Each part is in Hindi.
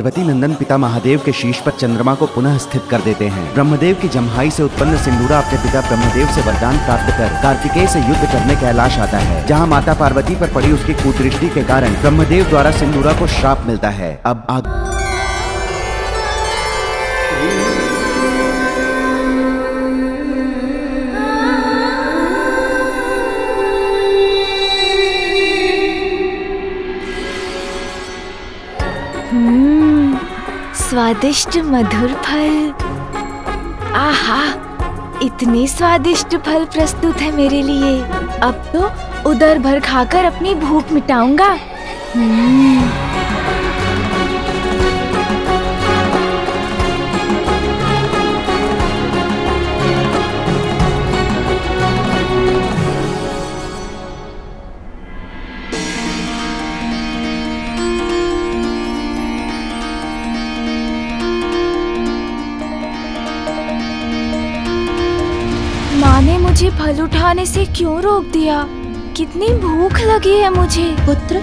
पार्वती नंदन पिता महादेव के शीश पर चंद्रमा को पुनः स्थित कर देते हैं। ब्रह्मदेव की जम्हाई से उत्पन्न सिंदूरा अपने पिता ब्रह्मदेव से वरदान प्राप्त कर कार्तिकेय से युद्ध करने कैलाश आता है, जहाँ माता पार्वती पर पड़ी उसकी कुदृष्टि के कारण ब्रह्मदेव द्वारा सिंदूरा को श्राप मिलता है। अब स्वादिष्ट मधुर फल। आहा, इतने स्वादिष्ट फल प्रस्तुत है मेरे लिए। अब तो उदर भर खाकर अपनी भूख मिटाऊंगा। मुझे फल उठाने से क्यों रोक दिया? कितनी भूख लगी है मुझे। पुत्र,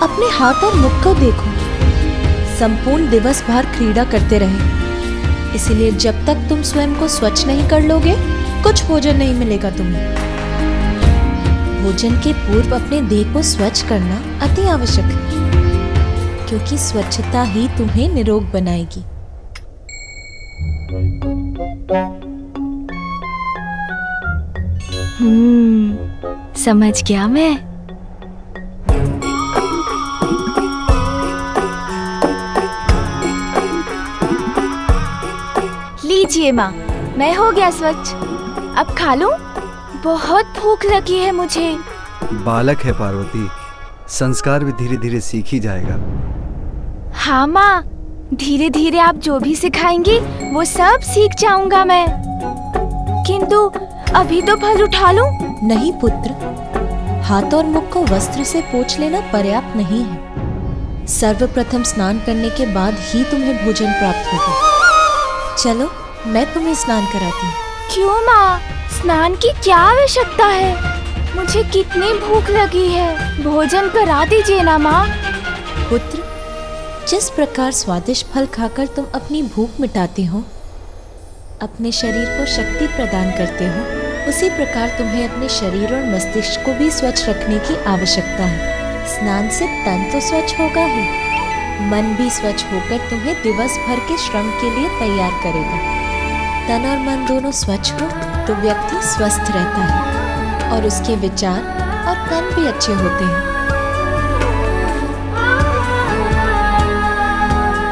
अपने हाथ और मुख को देखो। संपूर्ण दिवस भर क्रीड़ा करते रहे, इसलिए जब तक तुम स्वयं को स्वच्छ नहीं कर लोगे, कुछ भोजन नहीं मिलेगा तुम्हें। भोजन के पूर्व अपने देह को स्वच्छ करना अति आवश्यक है, क्योंकि स्वच्छता ही तुम्हें निरोग बनाएगी। समझ गया मैं। लीजिए माँ, मैं हो गया स्वच्छ। अब खा लूं? बहुत भूख लगी है मुझे। बालक है पार्वती, संस्कार भी धीरे धीरे सीख ही जाएगा। हाँ माँ, धीरे धीरे आप जो भी सिखाएंगी वो सब सीख जाऊंगा मैं। किंतु अभी तो फल उठा लूं? नहीं पुत्र, हाथ और मुख को वस्त्र से पोंछ लेना पर्याप्त नहीं है। सर्वप्रथम स्नान करने के बाद ही तुम्हें भोजन प्राप्त होगा। चलो, मैं तुम्हें स्नान कराती हूँ। क्यों माँ, स्नान की क्या आवश्यकता है? मुझे कितनी भूख लगी है, भोजन करा दीजिए ना माँ। पुत्र, जिस प्रकार स्वादिष्ट फल खाकर तुम अपनी भूख मिटाते हो, अपने शरीर को शक्ति प्रदान करते हो, उसी प्रकार तुम्हें अपने शरीर और मस्तिष्क को भी स्वच्छ रखने की आवश्यकता है। स्नान से तन तो स्वच्छ होगा ही, मन भी स्वच्छ होकर तुम्हें दिवस भर के श्रम के लिए तैयार करेगा। तन और मन दोनों स्वच्छ हो तो व्यक्ति स्वस्थ रहता है और उसके विचार और कर्म भी अच्छे होते हैं।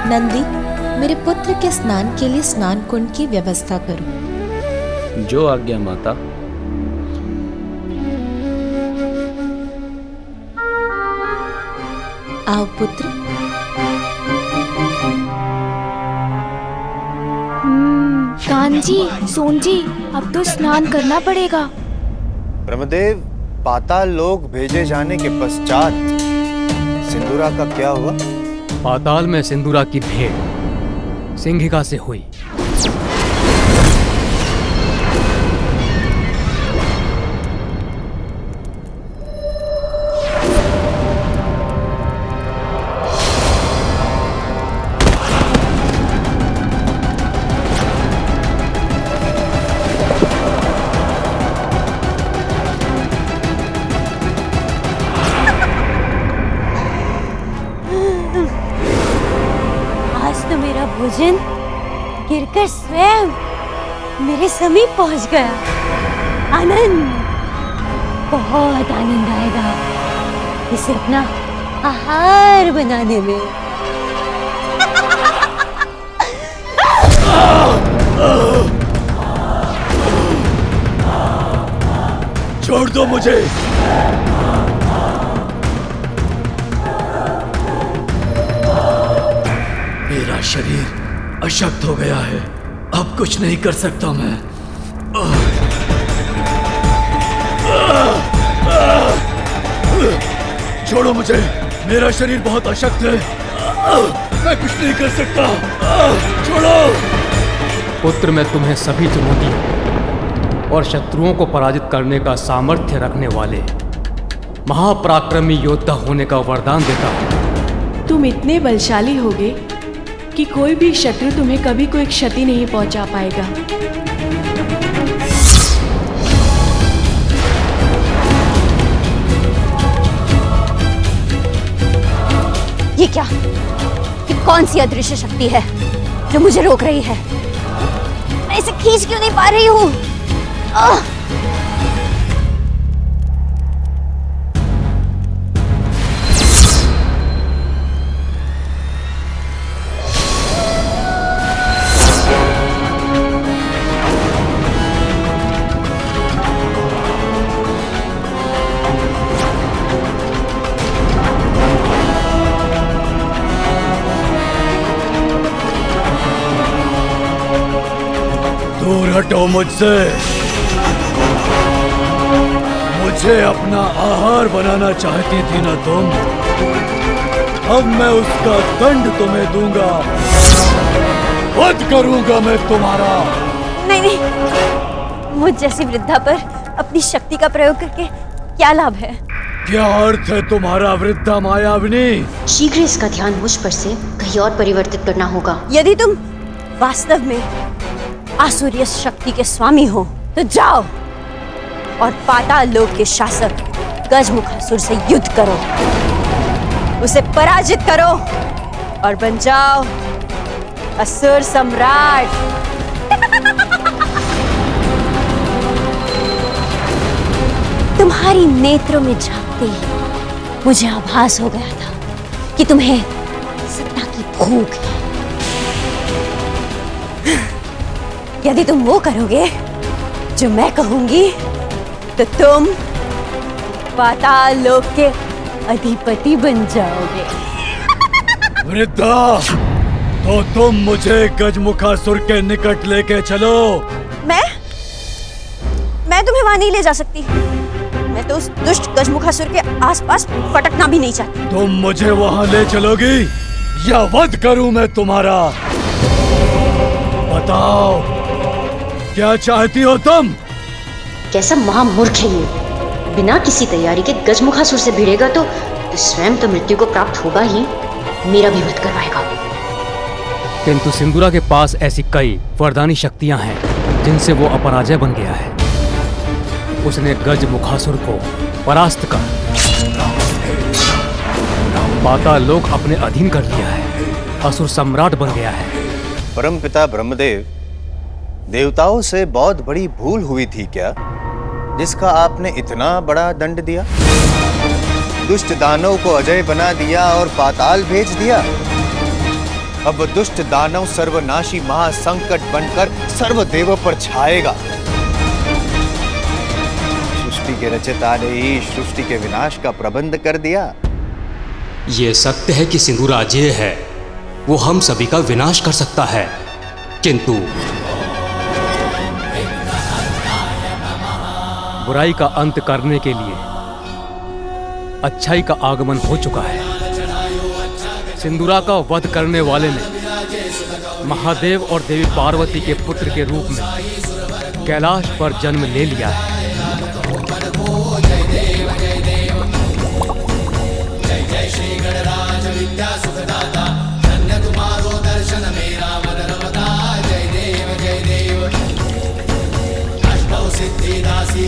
नंदी, मेरे पुत्र के स्नान के लिए स्नान कुंड की व्यवस्था करो। जो आज्ञा माता। आओ पुत्र। कान्जी, सोनजी, अब तो स्नान करना पड़ेगा। ब्रह्मदेव, पाताल लोक भेजे जाने के पश्चात सिंदूरा का क्या हुआ? पाताल में सिंदूरा की भेंट सिंहिका से हुई। भोजन गिरकर स्वयं मेरे समीप पहुंच गया। आनंद, बहुत आनंद आएगा इसे अपना आहार बनाने में। छोड़ दो मुझे। मेरा शरीर अशक्त हो गया है, अब कुछ नहीं कर सकता मैं। छोड़ो मुझे, मेरा शरीर बहुत अशक्त है, मैं कुछ नहीं कर सकता। छोड़ो। पुत्र, मैं तुम्हें सभी चुनौतियों और शत्रुओं को पराजित करने का सामर्थ्य रखने वाले महापराक्रमी योद्धा होने का वरदान देता हूँ। तुम इतने बलशाली होगे कि कोई भी शत्रु तुम्हें कभी कोई क्षति नहीं पहुंचा पाएगा। ये क्या? ये कौन सी अदृश्य शक्ति है जो मुझे रोक रही है? मैं इसे खींच क्यों नहीं पा रही हूँ? दूर हटो मुझसे। मुझे अपना आहार बनाना चाहती थी ना तुम? अब मैं उसका दंड तुम्हें दूंगा। वध करूंगा मैं तुम्हारा। नहीं नहीं, मुझ जैसी वृद्धा पर अपनी शक्ति का प्रयोग करके क्या लाभ है? क्या अर्थ है तुम्हारा वृद्धा मायाविनी? शीघ्र इसका ध्यान मुझ पर से कहीं और परिवर्तित करना होगा। यदि तुम वास्तव में आसुरीय शक्ति के स्वामी हो तो जाओ और पाताल लोक के शासक गजमुखासुर से युद्ध करो, उसे पराजित करो और बन जाओ असुर सम्राट। तुम्हारी नेत्रों में झांकते ही मुझे आभास हो गया था कि तुम्हें सत्ता की भूख है। यदि तुम वो करोगे जो मैं कहूंगी तो तुम पाताल लोक के अधिपति बन जाओगे। वृद्धा, तो तुम मुझे गजमुखासुर के निकट लेके चलो। मैं तुम्हें वहां नहीं ले जा सकती। मैं तो उस दुष्ट गजमुखासुर के आसपास फटकना भी नहीं चाहती। तुम मुझे वहां ले चलोगी या वध करूं मैं तुम्हारा? बताओ, क्या चाहती हो तुम? कैसा महामूर्ख है ये! बिना किसी तैयारी के गजमुखासुर से भिड़ेगा तो स्वयं तो मृत्यु को प्राप्त होगा ही, मेरा भी वध करवाएगा। किंतु सिंदूरा के पास ऐसी कई वरदानी शक्तियां हैं जिनसे वो अपराजय बन गया है। उसने गजमुखासुर को परास्त कर पाताल लोक अपने अधीन कर लिया है, असुर सम्राट बन गया है। परमपिता ब्रह्मदेव, देवताओं से बहुत बड़ी भूल हुई थी क्या, जिसका आपने इतना बड़ा दंड दिया? दुष्ट दानव को अजय बना दिया और पाताल भेज दिया। अब दुष्ट दानव सर्वनाशी महासंकट बनकर सर्वदेवों पर छाएगा। सृष्टि के रचयिता ने ही सृष्टि के विनाश का प्रबंध कर दिया। ये सत्य है कि सिंदूरा अजेय है, वो हम सभी का विनाश कर सकता है, किंतु बुराई का अंत करने के लिए अच्छाई का आगमन हो चुका है। सिंदूरा का वध करने वाले ने महादेव और देवी पार्वती के पुत्र के रूप में कैलाश पर जन्म ले लिया है।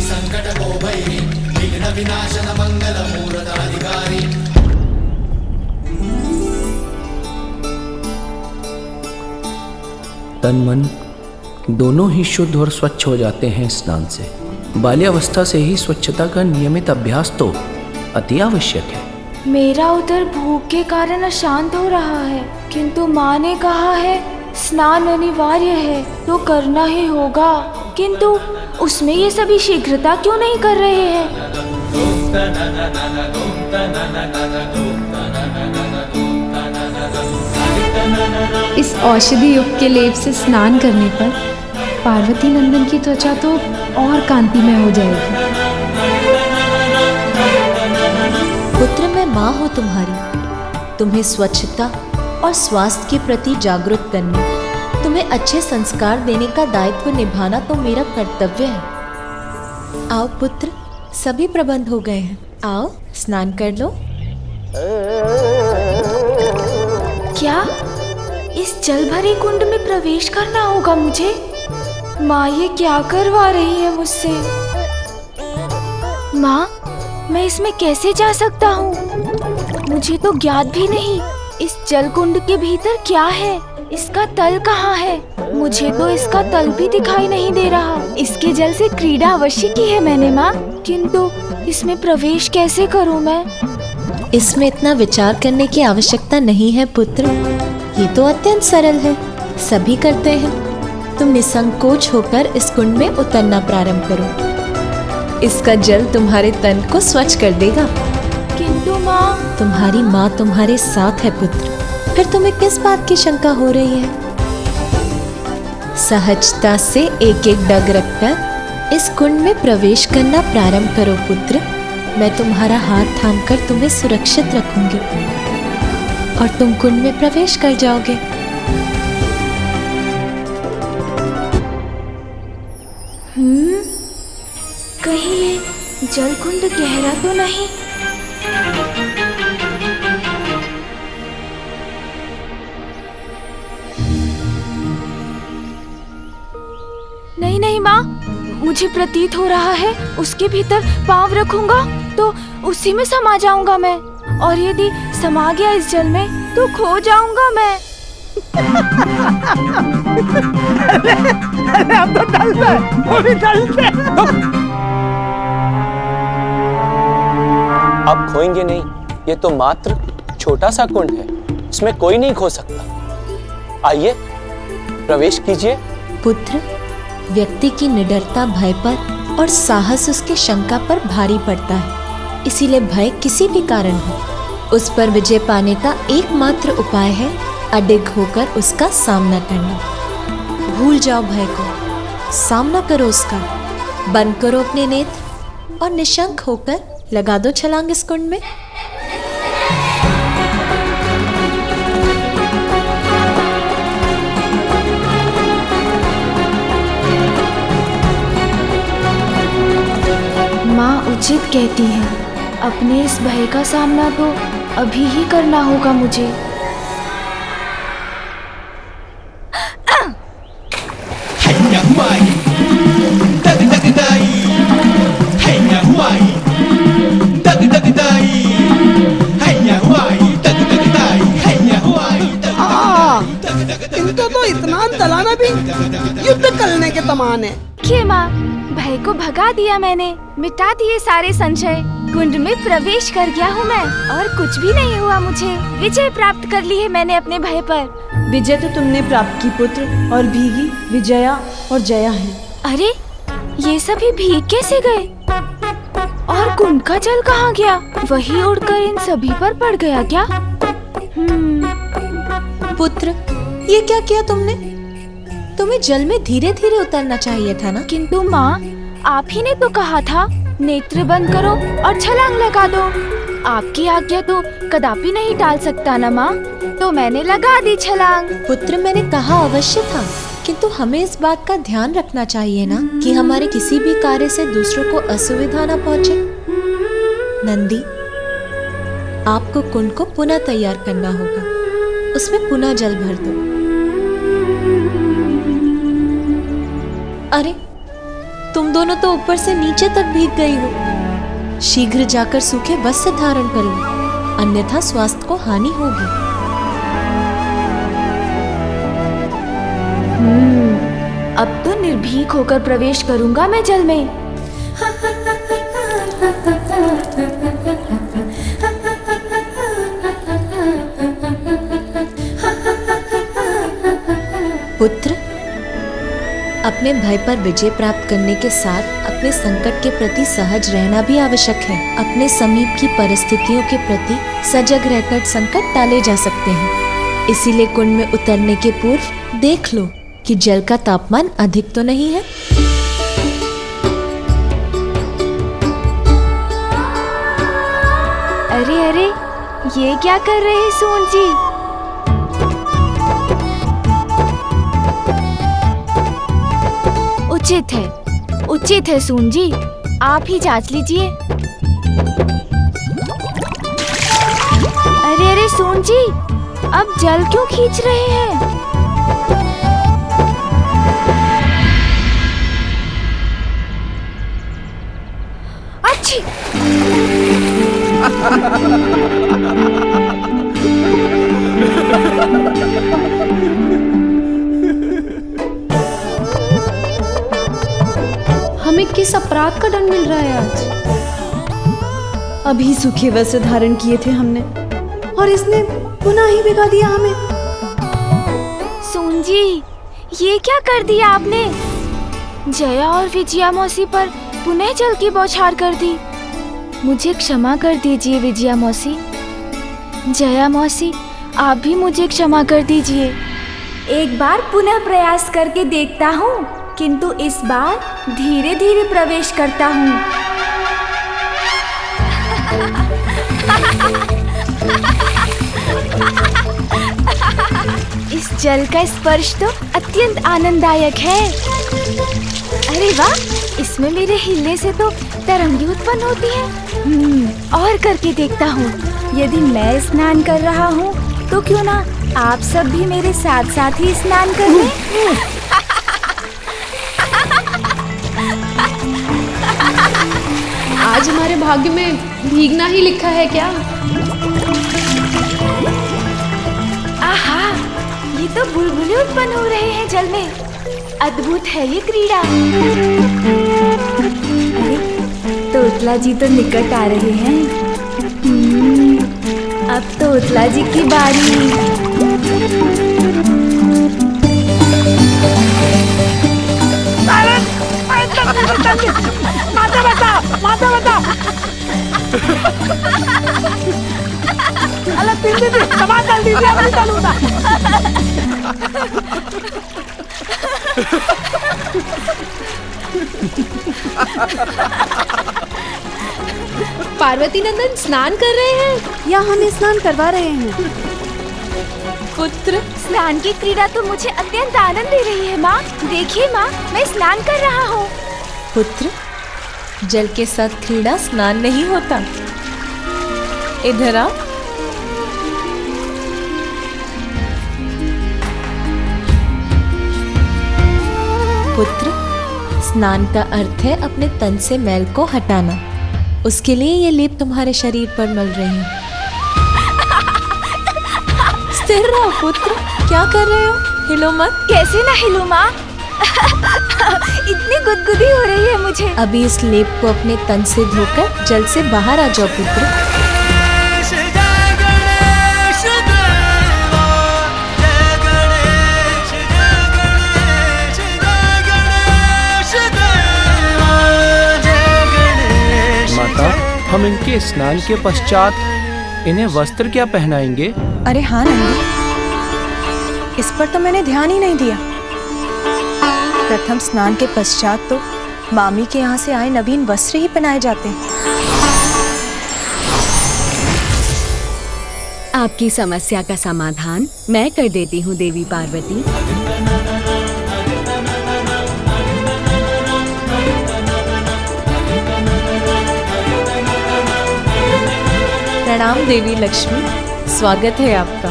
संकट को भैरी विघ्न विनाशन मंगल मूर्त अधिकारी। तन मन दोनों ही शुद्ध और स्वच्छ हो जाते हैं स्नान से। बाल्यावस्था से ही स्वच्छता का नियमित अभ्यास तो अति आवश्यक है। मेरा उधर भूख के कारण अशांत हो रहा है, किंतु माँ ने कहा है स्नान अनिवार्य है तो करना ही होगा, किंतु उसमें ये सभी शीघ्रता क्यों नहीं कर रहे हैं? इस औषधि युक्त के लेप से स्नान करने पर पार्वती नंदन की त्वचा तो और कांतिमय हो जाएगी। पुत्र, मैं माँ हूँ तुम्हारी। तुम्हें स्वच्छता और स्वास्थ्य के प्रति जागरूक करने, तुम्हें अच्छे संस्कार देने का दायित्व निभाना तो मेरा कर्तव्य है। आओ पुत्र, सभी प्रबंध हो गए हैं, आओ स्नान कर लो। क्या इस जल भरे कुंड में प्रवेश करना होगा मुझे। माँ ये क्या करवा रही है मुझसे? माँ, मैं इसमें कैसे जा सकता हूँ? मुझे तो ज्ञात भी नहीं इस जल कुंड के भीतर क्या है, इसका तल कहाँ है? मुझे तो इसका तल भी दिखाई नहीं दे रहा। इसके जल से क्रीड़ा अवश्य की है मैंने माँ, किंतु इसमें प्रवेश कैसे करूँ मैं? इसमें इतना विचार करने की आवश्यकता नहीं है पुत्र, ये तो अत्यंत सरल है, सभी करते हैं। तुम निसंकोच होकर इस कुंड में उतरना प्रारंभ करो। इसका जल तुम्हारे तन को स्वच्छ कर देगा। किंतु माँ, तुम्हारी माँ तुम्हारे साथ है पुत्र, फिर तुम्हें किस बात की शंका हो रही है? सहजता से एक एक डग रखकर इस कुंड में प्रवेश करना प्रारंभ करो पुत्र। मैं तुम्हारा हाथ थामकर तुम्हें सुरक्षित रखूंगी और तुम कुंड में प्रवेश कर जाओगे। कहीं ये जल कुंड गहरा तो नहीं? नहीं नहीं माँ, मुझे प्रतीत हो रहा है उसके भीतर पाँव रखूंगा तो उसी में समा जाऊंगा मैं, और यदि समा गया इस जल में तो खो जाऊंगा मैं। अरे अब तो डल से, वो भी डल से। अब खोएंगे नहीं, ये तो मात्र छोटा सा कुंड है, इसमें कोई नहीं खो सकता। आइए प्रवेश कीजिए। पुत्र, व्यक्ति की निडरता भय पर और साहस उसके शंका पर भारी पड़ता है, इसीलिए भय किसी भी कारण हो, उस पर विजय पाने का एकमात्र उपाय है अडिग होकर उसका सामना करना। भूल जाओ भय को, सामना करो उसका, बंद करो अपने नेत्र और निशंक होकर लगा दो छलांग इस कुंड में। माँ उचित कहती है, अपने इस भय का सामना तो अभी ही करना होगा मुझे। इनको तो इतना तलाना भी युद्ध करने के तमान है। क्या माँ, भय को भगा दिया मैंने, मिटा दिए सारे संशय, कुंड में प्रवेश कर गया हूँ मैं और कुछ भी नहीं हुआ मुझे। विजय प्राप्त कर ली है मैंने अपने भय पर। विजय तो तुमने प्राप्त की पुत्र, और भीगी विजया और जया है। अरे ये सभी भीग कैसे गए? और कुंड का जल कहाँ गया? वही उड़कर इन सभी पर पड़ गया क्या? पुत्र, ये क्या किया तुमने? तुम्हें जल में धीरे धीरे उतरना चाहिए था ना। किंतु माँ, आप ही ने तो कहा था नेत्र बंद करो और छलांग लगा दो। आपकी आज्ञा तो कदापि नहीं टाल सकता ना माँ, तो मैंने लगा दी छलांग। पुत्र, मैंने कहा अवश्य था, किंतु हमें इस बात का ध्यान रखना चाहिए ना कि हमारे किसी भी कार्य से दूसरों को असुविधा न पहुँचे। नंदी, आपको कुंड को पुनः तैयार करना होगा, उसमें पुनः जल भर दो। अरे, तुम दोनों तो ऊपर से नीचे तक भीग गई हो। शीघ्र जाकर सूखे वस्त्र धारण कर लो, अन्यथा स्वास्थ्य को हानि होगी। अब तो निर्भीक होकर प्रवेश करूंगा मैं जल में। पुत्र, अपने भय पर विजय प्राप्त करने के साथ अपने संकट के प्रति सहज रहना भी आवश्यक है। अपने समीप की परिस्थितियों के प्रति सजग रहकर संकट टाले जा सकते हैं। इसीलिए कुंड में उतरने के पूर्व देख लो कि जल का तापमान अधिक तो नहीं है। अरे अरे, ये क्या कर रहे हैं सून जी? उचित है सून जी, आप ही जांच लीजिए। अरे अरे सून जी, अब जल क्यों खींच रहे हैं? अच्छी। हमें किस अपराध का दंड मिल रहा है आज? अभी सूखे वस्त्र धारण किए थे हमने और इसने पुनः ही भिगा दिया हमें। सोन जी, ये क्या कर दिया आपने? जया और विजया मौसी पर पुनः जल की बौछार कर दी। मुझे क्षमा कर दीजिए विजया मौसी। जया मौसी, आप भी मुझे क्षमा कर दीजिए। एक बार पुनः प्रयास करके देखता हूँ, किंतु इस बार धीरे धीरे प्रवेश करता हूँ। इस जल का स्पर्श तो अत्यंत आनंददायक है। अरे वाह, इसमें मेरे हिलने से तो तरंगे उत्पन्न होती हैं। और करके देखता हूँ। यदि मैं स्नान कर रहा हूँ तो क्यों ना आप सब भी मेरे साथ साथ ही स्नान कर लें। आज हमारे भाग्य में भीगना ही लिखा है क्या? आहा, ये तो बुलबुले उत्पन्न हो रहे हैं जल में। अद्भुत है ये क्रीड़ा। अरे, तोतला जी तो निकट आ रहे हैं। अब तोतला जी की बारी। माता बता, माता बता। अल्लाह तीन दीदी, सामान डाल दीजिए, अभी डालूंगा। पार्वती नंदन स्नान कर रहे हैं या हमें स्नान करवा रहे हैं? पुत्र, स्नान की क्रीड़ा तो मुझे अत्यंत आनंद दे रही है माँ। देखिए माँ, मैं स्नान कर रहा हूँ। पुत्र, जल के साथ क्रीड़ा स्नान नहीं होता। इधर आ। पुत्र, स्नान का अर्थ है अपने तन से मैल को हटाना। उसके लिए ये लेप तुम्हारे शरीर पर मल रही हूँ। स्थिर रहो पुत्र, क्या कर रहे हो? हिलो मत। कैसे ना हिलूं माँ? इतनी गुदगुदी हो रही है मुझे। अभी इस लेप को अपने तन से धोकर जल से बाहर आ जाओ पुत्र। माता, हम इनके स्नान के पश्चात इन्हें वस्त्र क्या पहनाएंगे? अरे हाँ नंदी, इस पर तो मैंने ध्यान ही नहीं दिया। प्रथम स्नान के पश्चात तो मामी के यहाँ से आए नवीन वस्त्र ही पहनाए जाते हैं। आपकी समस्या का समाधान मैं कर देती हूँ देवी पार्वती। प्रणाम देवी लक्ष्मी, स्वागत है आपका।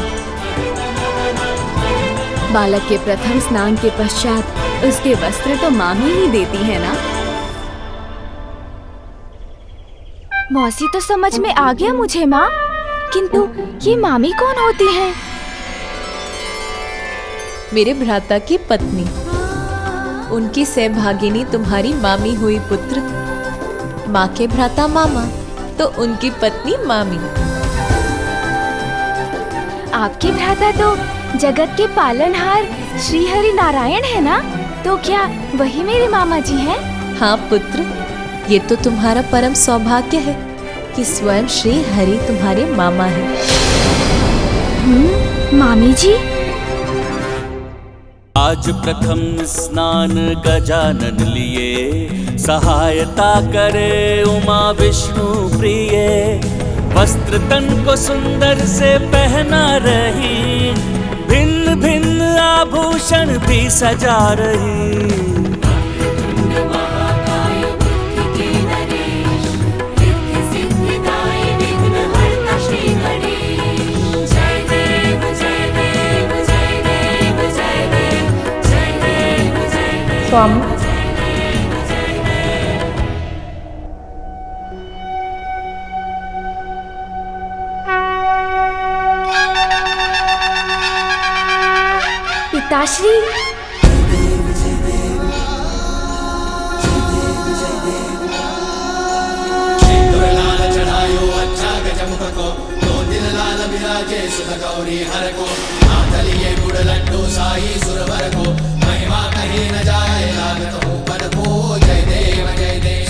बालक के प्रथम स्नान के पश्चात उसके वस्त्र तो मामी ही देती है ना? मौसी तो समझ में आ गया मुझे माँ, किंतु ये मामी कौन होती हैं? मेरे भ्राता की पत्नी, उनकी सहभागिनी तुम्हारी मामी हुई पुत्र। माँ के भ्राता मामा, तो उनकी पत्नी मामी। आपके भ्राता तो जगत के पालनहार श्री हरि नारायण है ना? तो क्या वही मेरे मामा जी हैं? हाँ पुत्र, ये तो तुम्हारा परम सौभाग्य है कि स्वयं श्री हरि तुम्हारे मामा हैं। मामी जी? आज प्रथम स्नान गजानन लिए, सहायता करे उमा विष्णु प्रिय। वस्त्र तन को सुंदर से पहना रही, भिन्न भिन्न आभूषण भी सजा रही। जय देव जय स्वामी। पिताश्री,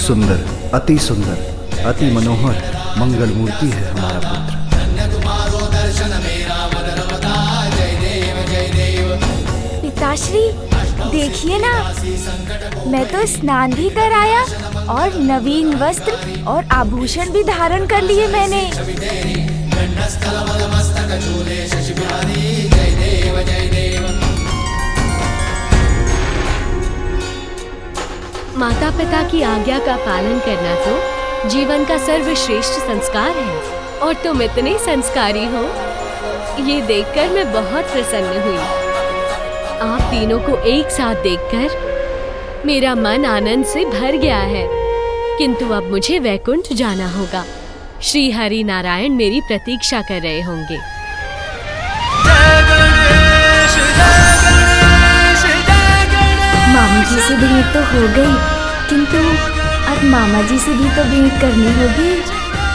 सुंदर, अति सुंदर, अति मनोहर मंगल मूर्ति है हमारा पुत्र। पिताश्री देखिए ना, मैं तो स्नान भी कराया और नवीन वस्त्र और आभूषण भी धारण कर लिए मैंने। माता पिता की आज्ञा का पालन करना तो जीवन का सर्वश्रेष्ठ संस्कार है और तुम इतने संस्कारी हो, ये देखकर मैं बहुत प्रसन्न हुई। आप तीनों को एक साथ देखकर मेरा मन आनंद से भर गया है। किंतु अब मुझे वैकुंठ जाना होगा। श्री हरि नारायण मेरी प्रतीक्षा कर रहे होंगे। मामी जी से भेंट तो हो गई, किंतु अब मामा जी से भी तो भेंट करनी होगी।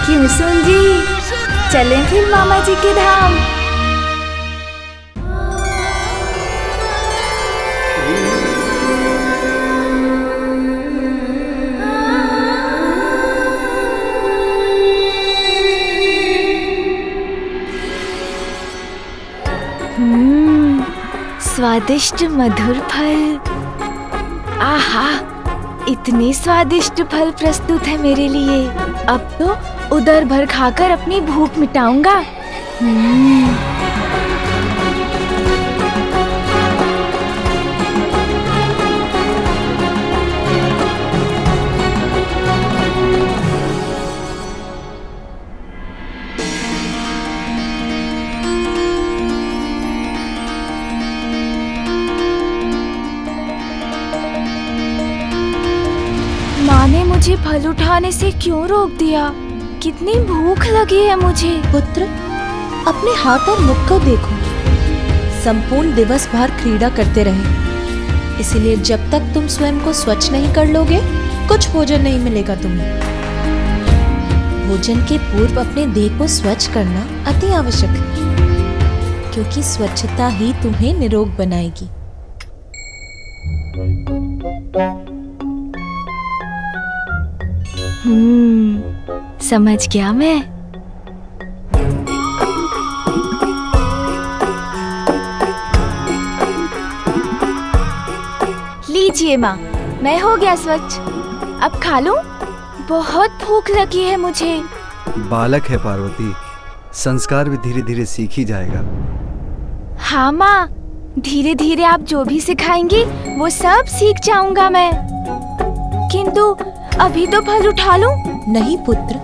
क्यों सुन जी, चलें फिर मामा जी के धाम। स्वादिष्ट मधुर फल। आहा, इतने स्वादिष्ट फल प्रस्तुत है मेरे लिए। अब तो उदर भर खाकर अपनी भूख मिटाऊंगा। माँ ने मुझे फल उठाने से क्यों रोक दिया? कितनी भूख लगी है मुझे। पुत्र, अपने हाथ और मुख को देखो। संपूर्ण दिवस भर क्रीड़ा करते रहे, इसलिए जब तक तुम स्वयं को स्वच्छ नहीं कर लोगे, कुछ भोजन नहीं मिलेगा तुम्हें। भोजन के पूर्व अपने देह को स्वच्छ करना अति आवश्यक है, क्योंकि स्वच्छता ही तुम्हें निरोग बनाएगी। समझ गया मैं। लीजिए माँ, मैं हो गया स्वच्छ। अब खा लूं? बहुत भूख लगी है मुझे। बालक है पार्वती, संस्कार भी धीरे धीरे सीख ही जाएगा। हाँ माँ, धीरे धीरे आप जो भी सिखाएंगी वो सब सीख जाऊंगा मैं। किंतु अभी तो फल उठा लूं? नहीं पुत्र,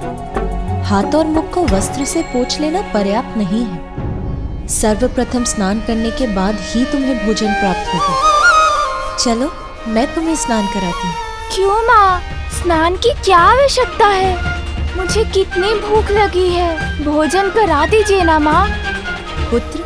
हाथ और मुख को वस्त्र से पोंछ लेना पर्याप्त नहीं है। सर्वप्रथम स्नान करने के बाद ही तुम्हें भोजन प्राप्त होगा। चलो, मैं तुम्हें स्नान कराती हूँ। क्यों माँ, स्नान की क्या आवश्यकता है? मुझे कितनी भूख लगी है। भोजन करा दीजिए ना माँ। पुत्र,